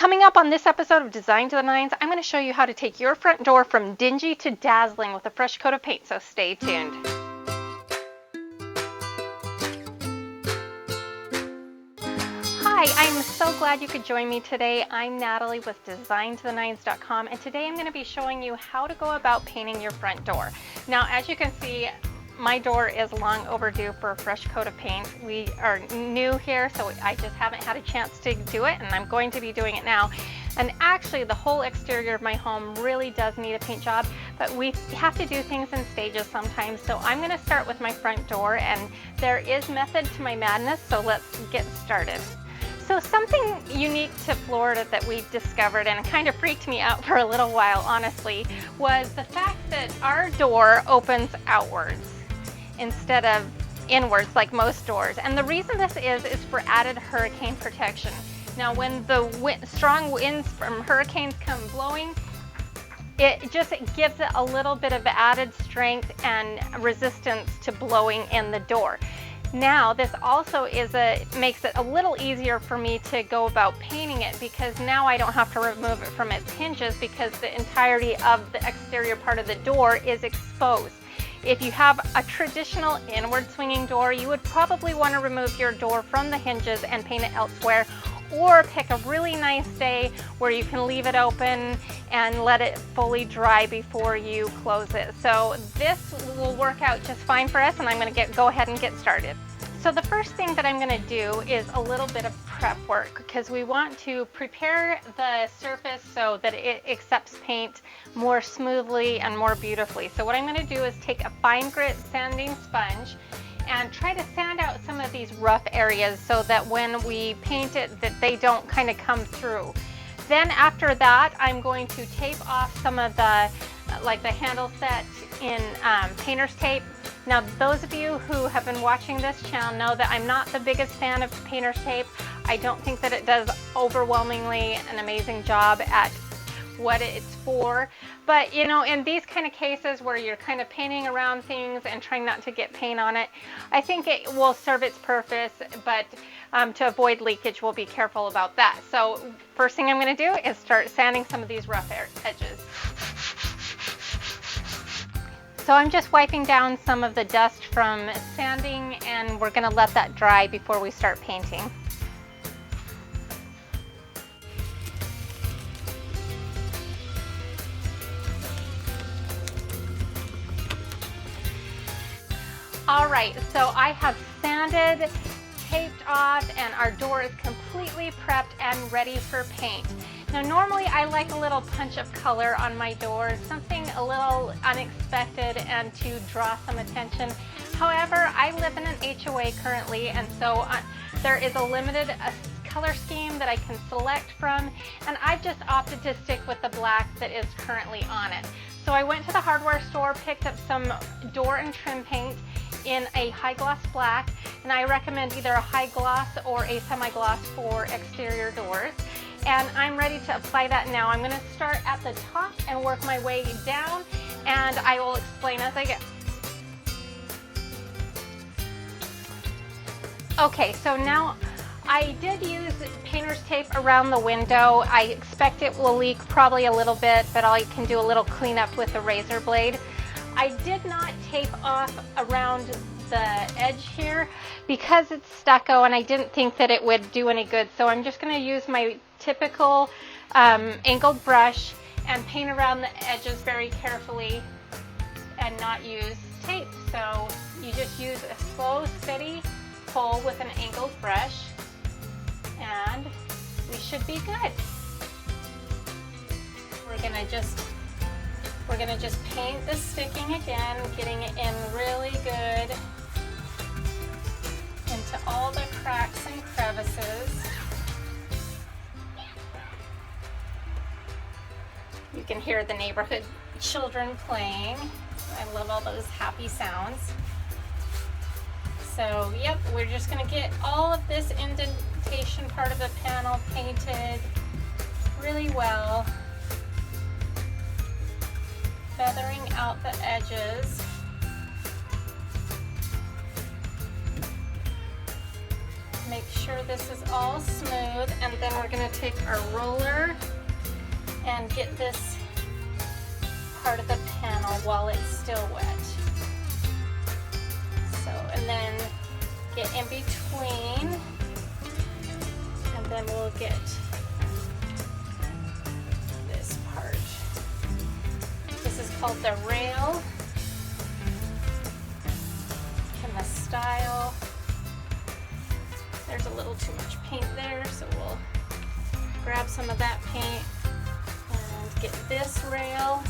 Coming up on this episode of Design to the Nines, I'm going to show you how to take your front door from dingy to dazzling with a fresh coat of paint, so stay tuned. Hi, I'm so glad you could join me today. I'm Natalie with DesignToTheNines.com, and today I'm going to be showing you how to go about painting your front door. Now, as you can see, my door is long overdue for a fresh coat of paint. We are new here, so I just haven't had a chance to do it, and I'm going to be doing it now. And actually, the whole exterior of my home really does need a paint job, but we have to do things in stages sometimes. So I'm going to start with my front door, and there is method to my madness, so let's get started. So something unique to Florida that we discovered, and it kind of freaked me out for a little while, honestly, was the fact that our door opens outwards instead of inwards like most doors. And the reason this is for added hurricane protection. Now, when the strong winds from hurricanes come blowing, it just gives it a little bit of added strength and resistance to blowing in the door. Now, this also makes it a little easier for me to go about painting it, because now I don't have to remove it from its hinges because the entirety of the exterior part of the door is exposed. If you have a traditional inward swinging door, you would probably want to remove your door from the hinges and paint it elsewhere, or pick a really nice day where you can leave it open and let it fully dry before you close it. So this will work out just fine for us, and I'm going to go ahead and get started. So the first thing that I'm going to do is a little bit of prep work, because we want to prepare the surface so that it accepts paint more smoothly and more beautifully. So what I'm going to do is take a fine grit sanding sponge and try to sand out some of these rough areas so that when we paint it, that they don't kind of come through. Then after that, I'm going to tape off some of the handle set in painter's tape. Now, those of you who have been watching this channel know that I'm not the biggest fan of painter's tape. I don't think that it does overwhelmingly an amazing job at what it's for. But you know, in these kind of cases where you're kind of painting around things and trying not to get paint on it, I think it will serve its purpose, but to avoid leakage, we'll be careful about that. So first thing I'm going to do is start sanding some of these rough edges. So I'm just wiping down some of the dust from sanding, and we're going to let that dry before we start painting. All right, so I have sanded, taped off, and our door is completely prepped and ready for paint. Now, normally I like a little punch of color on my doors, something a little unexpected and to draw some attention. However, I live in an HOA currently, and so there is a limited color scheme that I can select from, and I've just opted to stick with the black that is currently on it. So I went to the hardware store, picked up some door and trim paint in a high gloss black, and I recommend either a high gloss or a semi-gloss for exterior doors. And I'm ready to apply that now. I'm going to start at the top and work my way down, and I will explain as I go. Okay, so now I did use painter's tape around the window. I expect it will leak probably a little bit, but I can do a little cleanup with a razor blade. I did not tape off around the edge here because it's stucco, and I didn't think that it would do any good. So I'm just going to use my typical angled brush and paint around the edges very carefully and not use tape. So you just use a slow, steady pull with an angled brush, and we should be good. We're gonna just paint the sticking again, getting it in really good into all the cracks and crevices. You can hear the neighborhood children playing. I love all those happy sounds. So, yep, we're just gonna get all of this indentation part of the panel painted really well, feathering out the edges. Make sure this is all smooth, and then we're going to take our roller and get this part of the panel while it's still wet. So, and then get in between, and then we'll get this part. This is called the rail and the style. There's a little too much paint there, so we'll grab some of that paint and get this rail.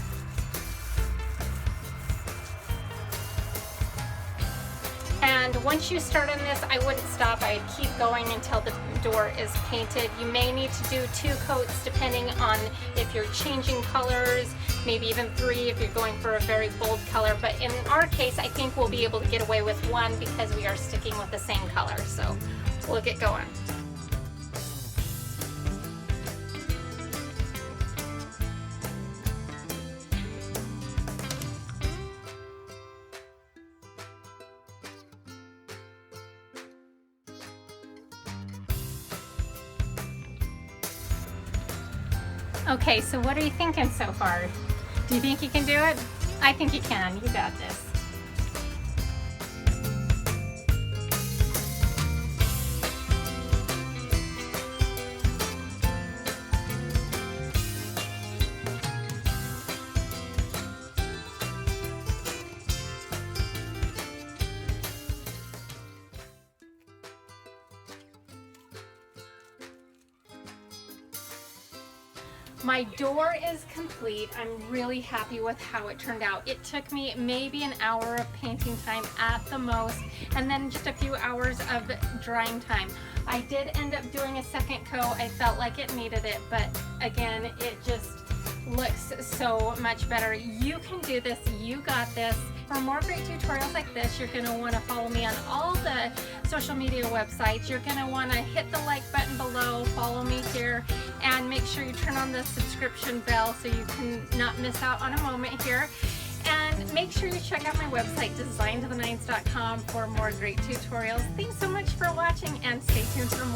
And once you start on this, I wouldn't stop. I'd keep going until the door is painted. You may need to do 2 coats depending on if you're changing colors, maybe even 3 if you're going for a very bold color. But in our case, I think we'll be able to get away with 1 because we are sticking with the same color. So we'll get going. Okay, so what are you thinking so far? Do you think you can do it? I think you can. You got this. My door is complete. I'm really happy with how it turned out. It took me maybe an hour of painting time at the most, and then just a few hours of drying time. I did end up doing a second coat. I felt like it needed it, but again, it just looks so much better. You can do this. You got this. For more great tutorials like this, you're going to want to follow me on all the social media websites. You're going to want to hit the like button below, follow me here, and make sure you turn on the subscription bell so you can not miss out on a moment here. And make sure you check out my website, designtotheninescom, for more great tutorials. Thanks so much for watching, and stay tuned for more.